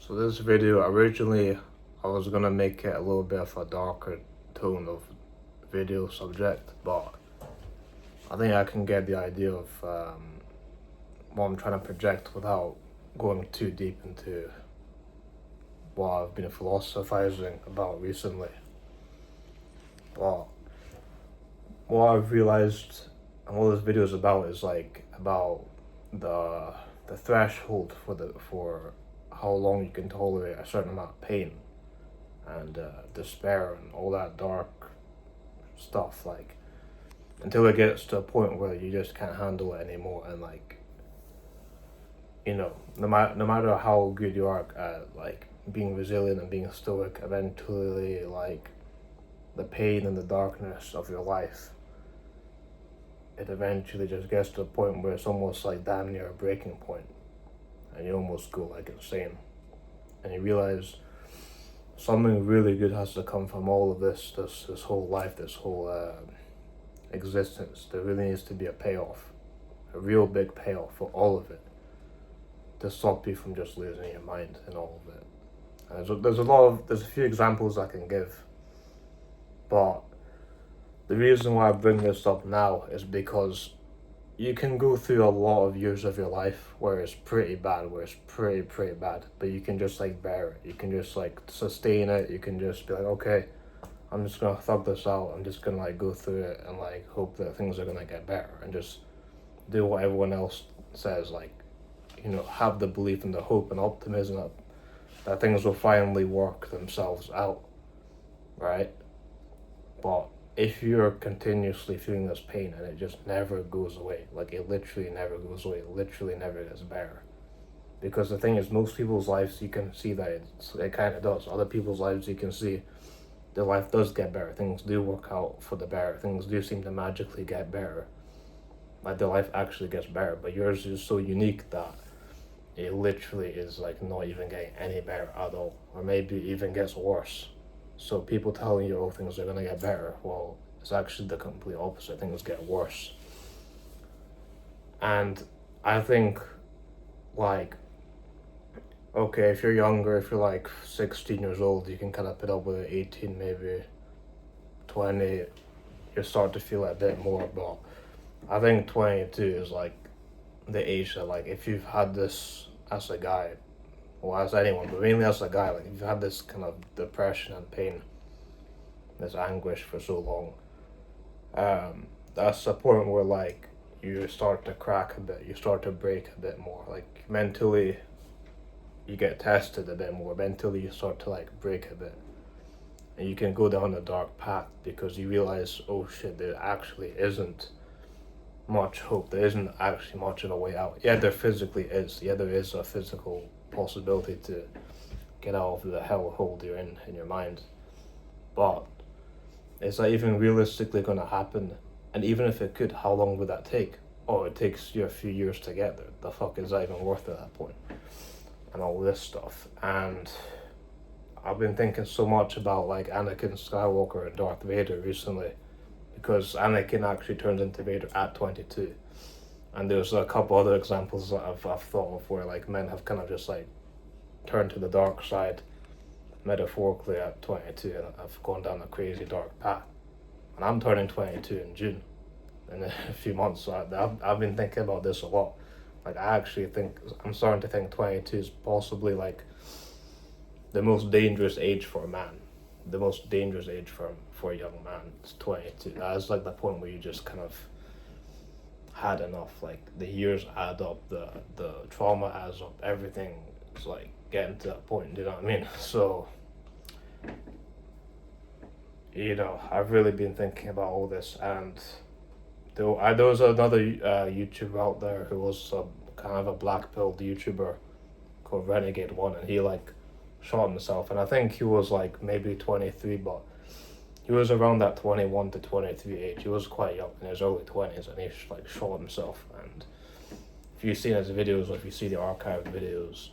So this video, originally I was gonna make it a little bit of a darker tone of video subject, but I think I can get the idea of what I'm trying to project without going too deep into what I've been philosophizing about recently. But what I've realized and what this video is about is like about the threshold for how long you can tolerate a certain amount of pain and despair and all that dark stuff, like until it gets to a point where you just can't handle it anymore, and like no matter how good you are at like being resilient and being stoic, eventually like the pain and the darkness of your life, it eventually just gets to a point where it's almost like damn near a breaking point, and you almost go like insane, and you realize something really good has to come from all of this whole life, this whole existence. There really needs to be a payoff, a real big payoff for all of it, to stop you from just losing your mind and all of it. And there's a few examples I can give, but the reason why I bring this up now is because you can go through a lot of years of your life where it's pretty bad, where it's pretty bad, but you can just like bear it. You can just like sustain it. You can just be like, okay, I'm just gonna thug this out. I'm just gonna like go through it and like hope that things are gonna get better, and just do what everyone else says. Like, have the belief and the hope and optimism that things will finally work themselves out, right? But if you're continuously feeling this pain and it just never goes away, like it literally never goes away, it literally never gets better. Because the thing is, most people's lives you can see that it kind of does. Other people's lives you can see their life does get better. Things do work out for the better. Things do seem to magically get better. Like their life actually gets better. But yours is so unique that it literally is like not even getting any better at all. Or maybe it even gets worse. So people telling you, oh, things are gonna get better, well, it's actually the complete opposite. Things get worse. And I think, like, okay, if you're younger, if you're like 16 years old, you can kind of put up with it. 18, maybe 20, you start to feel it a bit more. But I think 22 is like the age that, like, if you've had this as a guy, or as anyone, but mainly as a guy, like if you've had this kind of depression and pain, this anguish for so long, that's the point where like you start to crack a bit, you start to break a bit more, like mentally you get tested a bit more, mentally you start to like break a bit, and you can go down a dark path because you realize, oh shit, there actually isn't much hope, there isn't actually much of a way out. Yeah, there physically is, yeah, there is a physical possibility to get out of the hellhole you're in your mind, but is that even realistically going to happen? And even if it could, how long would that take? Oh, it takes you a few years to get there. The fuck is that even worth at that point? And all this stuff. And I've been thinking so much about like Anakin Skywalker and Darth Vader recently, because Anakin actually turns into Vader at 22. And there's a couple other examples that I've thought of where like men have kind of just like turned to the dark side metaphorically at 22, and I've gone down a crazy dark path. And I'm turning 22 in June, in a few months. So I've been thinking about this a lot. Like I actually think I'm starting to think 22 is possibly like the most dangerous age for a man. The most dangerous age for a young man is 22. That's like the point where you just kind of had enough. Like the years add up, the trauma adds up, everything is like getting to that point. Do you know what I mean? So I've really been thinking about all this, and there was another YouTuber out there who was kind of a black-pilled YouTuber called Renegade One, and he like shot himself, and I think he was like maybe 23, but he was around that 21 to 23 age. He was quite young, in his early 20s, and he like shot himself. And if you've seen his videos, or if you see the archived videos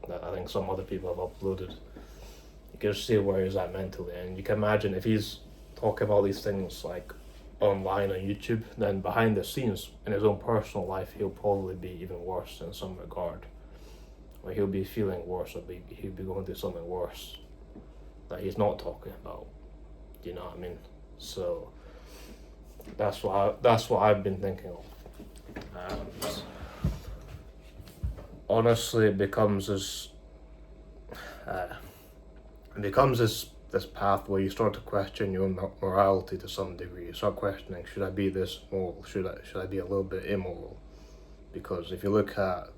that I think some other people have uploaded, you can see where he's at mentally. And you can imagine if he's talking about these things like online on YouTube, then behind the scenes in his own personal life he'll probably be even worse in some regard. or he'll be feeling worse, or he'll be going through something worse that he's not talking about. Do you know what I mean? So that's what I've been thinking of. And honestly, it becomes this path where you start to question your morality to some degree. You start questioning, should I be this moral? Should I be a little bit immoral? Because if you look at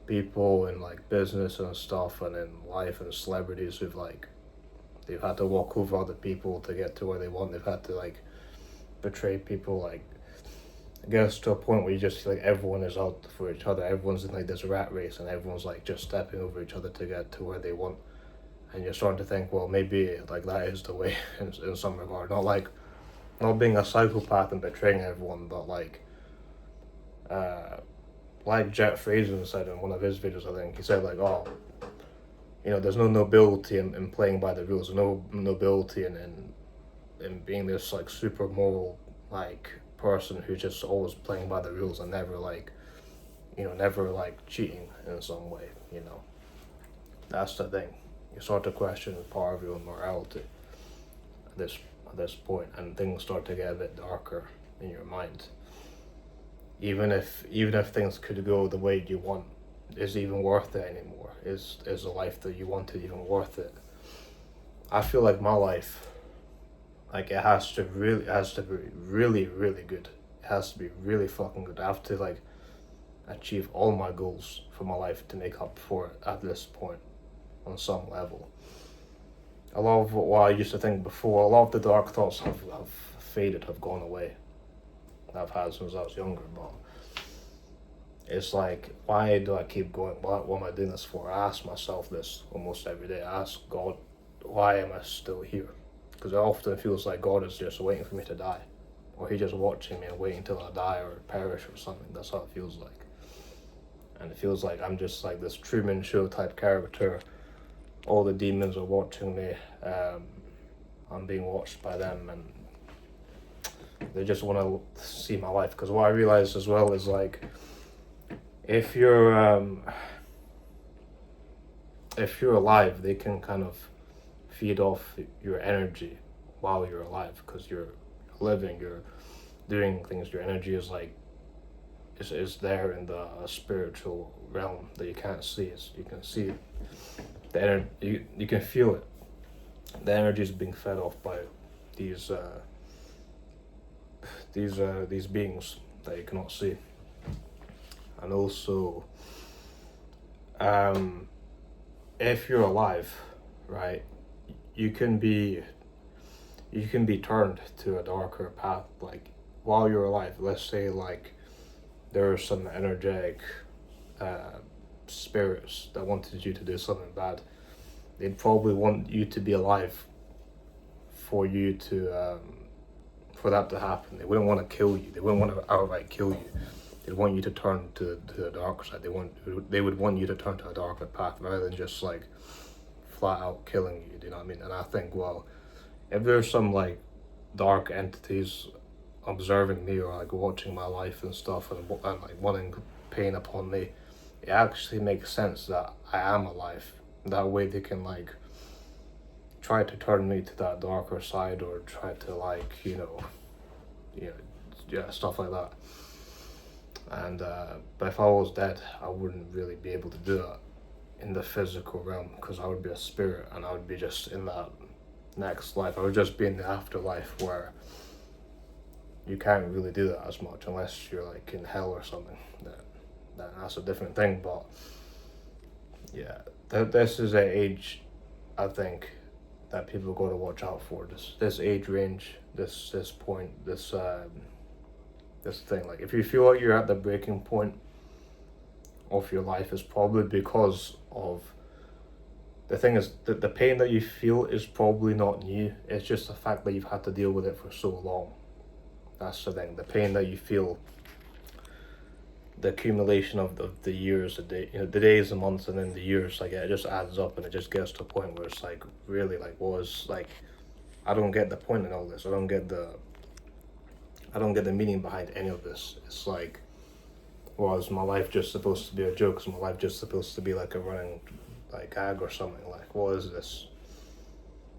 people in like business and stuff, and in life, and celebrities who've like, they've had to walk over other people to get to where they want. They've had to like betray people. Like, it gets to a point where you just feel like everyone is out for each other. Everyone's in like this rat race, and everyone's like just stepping over each other to get to where they want. And you're starting to think, well, maybe like that is the way in some regard. Not being a psychopath and betraying everyone, but like Jet Fraser said in one of his videos, I think he said like, oh, there's no nobility in playing by the rules. There's no nobility in being this like super moral like person who's just always playing by the rules and never like cheating in some way. That's the thing. You start to question part of your morality at this point, and things start to get a bit darker in your mind. Even if things could go the way you want, is it even worth it anymore? Is the life that you wanted even worth it? I feel like my life, like it has to be really, really good. It has to be really fucking good. I have to like achieve all my goals for my life to make up for it at this point on some level. A lot of what I used to think before, a lot of the dark thoughts have faded, have gone away. That I've had since I was younger, but it's like, why do I keep going? What am I doing this for? I ask myself this almost every day. I ask God, why am I still here? Because it often feels like God is just waiting for me to die, or He's just watching me and waiting until I die or perish or something. That's how it feels like. And it feels like I'm just like this Truman Show type character. All the demons are watching me. I'm being watched by them, and they just want to see my life. Because what I realized as well is like, if you're alive, they can kind of feed off your energy while you're alive, because you're living, you're doing things. Your energy is like is there in the spiritual realm that you can't see. You can see it. The energy, you can feel it. The energy is being fed off by these beings that you cannot see. And also, if you're alive, right, you can be turned to a darker path. Like, while you're alive, let's say like there are some energetic spirits that wanted you to do something bad. They'd probably want you to be alive for you to for that to happen. They wouldn't want to kill you. They wouldn't want to outright kill you. They'd want you to turn to the dark side. They would want you to turn to a darker path rather than just like flat out killing you. Do you know what I mean? And I think, well, if there's some like dark entities observing me or like watching my life and stuff, and like wanting pain upon me, it actually makes sense that I am alive. That way they can like try to turn me to that darker side, or try to like stuff like that. And but if I was dead, I wouldn't really be able to do that in the physical realm, because I would be a spirit and I would be just in that next life. I would just be in the afterlife, where you can't really do that as much unless you're like in hell or something. That's a different thing. But yeah, this is an age, I think, that people got to watch out for. This age range, this point, this thing. Like, if you feel like you're at the breaking point of your life, is probably because of the thing is that the pain that you feel is probably not new. It's just the fact that you've had to deal with it for so long. That's the thing. The pain that you feel, the accumulation of the years, the days, the months, and then the years, like it just adds up, and it just gets to a point where it's like, really, like, I don't get the point in all this. I don't get the meaning behind any of this. It's like, Was my life just supposed to be a joke? Is my life just supposed to be like a running like gag or something? Like, what is this?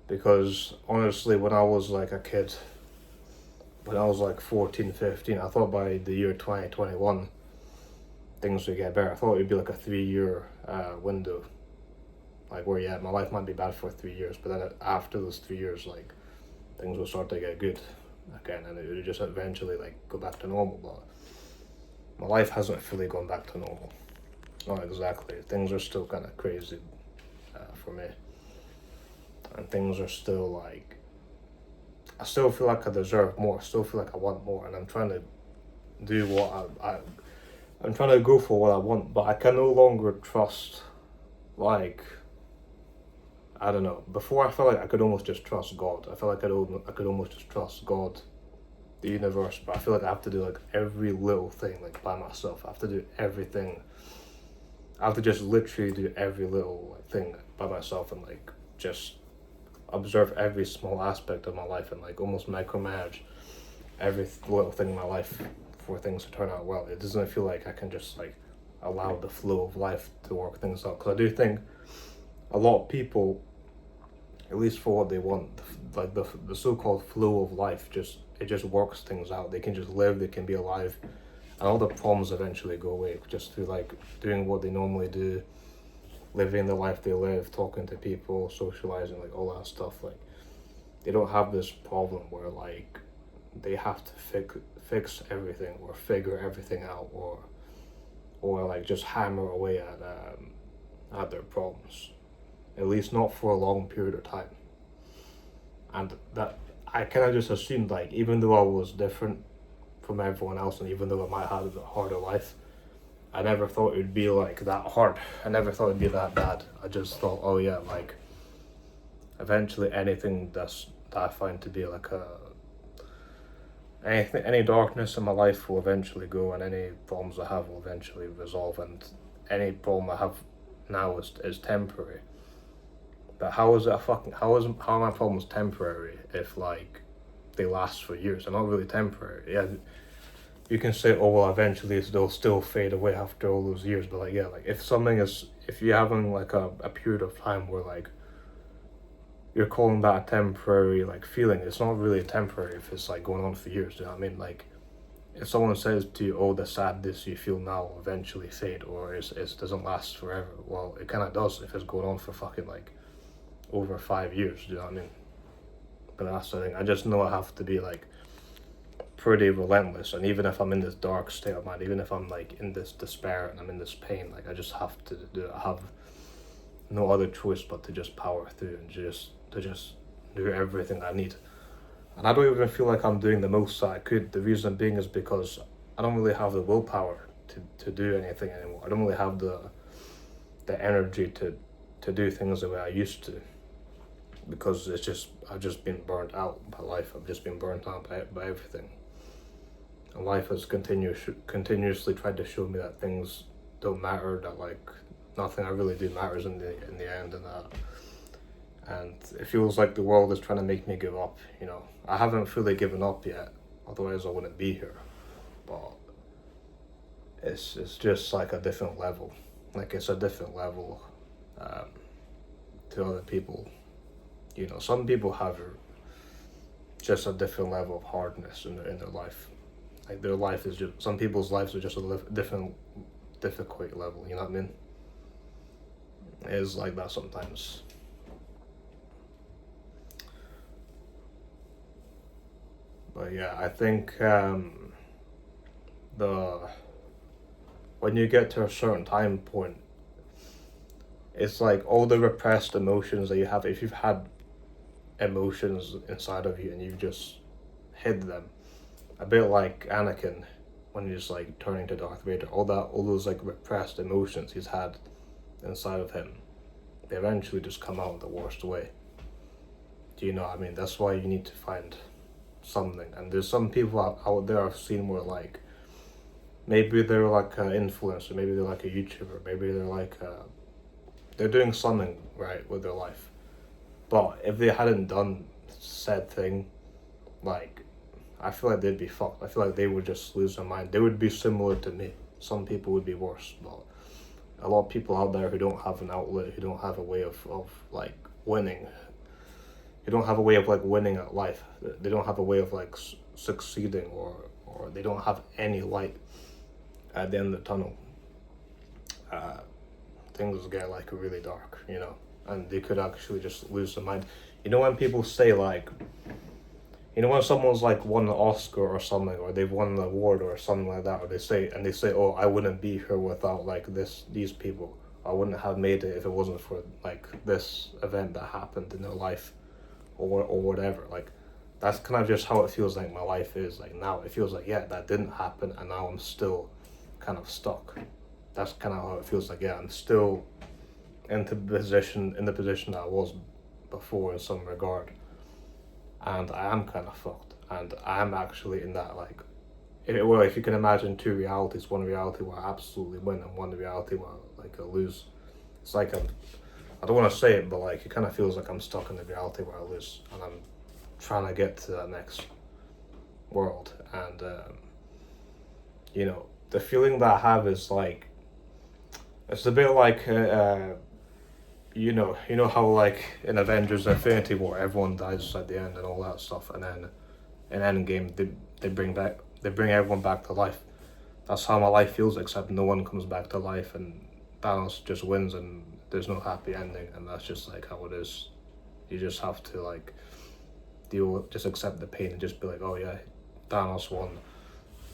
Because honestly, when I was like a kid, when I was like 14, 15, I thought by the year 2021 things would get better. I thought it would be like a 3 year window, like where yeah, my life might be bad for 3 years, but then after those 3 years, like things would start to get good again, and it would just eventually like go back to normal. But my life hasn't fully gone back to normal. Not exactly. Things are still kind of crazy for me, and things are still like, I still feel like I deserve more. I still feel like I want more, and I'm trying to do what I'm trying to go for what I want, but I can no longer trust, like, I don't know. Before I felt like I could almost just trust God. I felt like I could almost just trust God, the universe, but I feel like I have to do like every little thing like by myself. I have to do everything. I have to just literally do every little like, thing by myself, and like just observe every small aspect of my life, and like almost micromanage every little thing in my life for things to turn out well. It doesn't feel like I can just like allow the flow of life to work things out, because I do think a lot of people, at least for what they want, like the so-called flow of life, it just works things out. They can just live, they can be alive, and all the problems eventually go away just through like doing what they normally do, living the life they live, talking to people, socializing, like all that stuff. Like they don't have this problem where like they have to fix everything or figure everything out, or like just hammer away at their problems. At least not for a long period of time. And that I kind of just assumed, like, even though I was different from everyone else, and even though I might have a harder life, I never thought it would be like that hard. I never thought it'd be that bad. I just thought, oh yeah, like eventually anything that I find to be like any darkness in my life will eventually go, and any problems I have will eventually resolve, and any problem I have now is temporary. But how is how are my problems temporary if like they last for years? They're not really temporary. Yeah, you can say, oh well, eventually they'll still fade away after all those years. But like yeah, like if you're having like a period of time where like you're calling that a temporary like feeling, it's not really temporary if it's like going on for years. Do you know what I mean? Like if someone says to you, oh, the sadness you feel now will eventually fade, or it doesn't last forever. Well, it kind of does if it's going on for fucking like over 5 years, do you know what I mean? But that's the thing, I just know I have to be like pretty relentless, and even if I'm in this dark state of mind, even if I'm like in this despair and I'm in this pain, like I just have to do it. I have no other choice but to just power through and just do everything I need. And I don't even feel like I'm doing the most that I could. The reason being is because I don't really have the willpower to do anything anymore. I don't really have the energy to do things the way I used to, because I've just been burnt out by life. I've just been burnt out by everything, and life has continuously tried to show me that things don't matter, that like nothing I really do matters in the end, and it feels like the world is trying to make me give up. You know, I haven't fully given up yet, otherwise I wouldn't be here. But it's just like a different level, like it's a different level to other people. You know, some people have just a different level of hardness in their life. Like their life is just, some people's lives are just a different difficulty level. You know what I mean? It is like that sometimes. But yeah, I think the when you get to a certain time point, it's like all the repressed emotions that you have. If you've had emotions inside of you and you've just hid them, a bit like Anakin when he's like turning to Darth Vader, all those like repressed emotions he's had inside of him, they eventually just come out the worst way. Do you know what I mean? That's why you need to find something. And there's some people out there I've seen where like maybe they're like an influencer, maybe they're like a YouTuber, maybe they're like they're doing something right with their life. But if they hadn't done said thing, like I feel like they'd be fucked. I feel like they would just lose their mind. They would be similar to me. some people would be worse, but a lot of people out there who don't have an outlet, who don't have a way of like winning, who don't have a way of like winning at life. They don't have a way of like succeeding, or they don't have any light at the end of the tunnel. Things get like really dark, you know, and they could actually just lose their mind. You know, when people say like, you know, when someone's like won an Oscar or something, or they've won an award or something like that, or they say, oh, I wouldn't be here without like these people. I wouldn't have made it if it wasn't for like this event that happened in their life, or whatever. Like, that's kind of just how it feels like my life is. Like now, it feels like, yeah, that didn't happen, and now I'm still kind of stuck. That's kind of how it feels like. Yeah, I'm still in the position that I was before in some regard, and I am kind of fucked. And I am actually in that like, if you can imagine two realities, one reality where I absolutely win, and one reality where like I lose. It's like I don't want to say it, but like it kind of feels like I'm stuck in the reality where I lose, and I'm trying to get to that next world. And you know, the feeling that I have is like, it's a bit like you know how like in Avengers Infinity War everyone dies at the end and all that stuff, and then in Endgame they bring everyone back to life. That's how my life feels, except no one comes back to life, and Thanos just wins, and there's no happy ending, and that's just like how it is. You just have to like just accept the pain and just be like, oh yeah, Thanos won.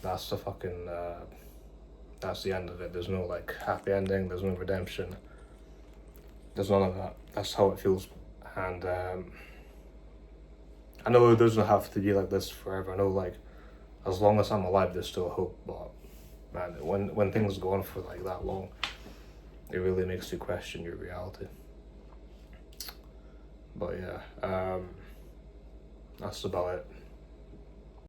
That's the fucking that's the end of it. There's no like happy ending. There's no redemption. There's none of that. That's how it feels, and I know it doesn't have to be like this forever. I know like as long as I'm alive, there's still hope. But man, when things go on for like that long, it really makes you question your reality. But yeah, that's about it.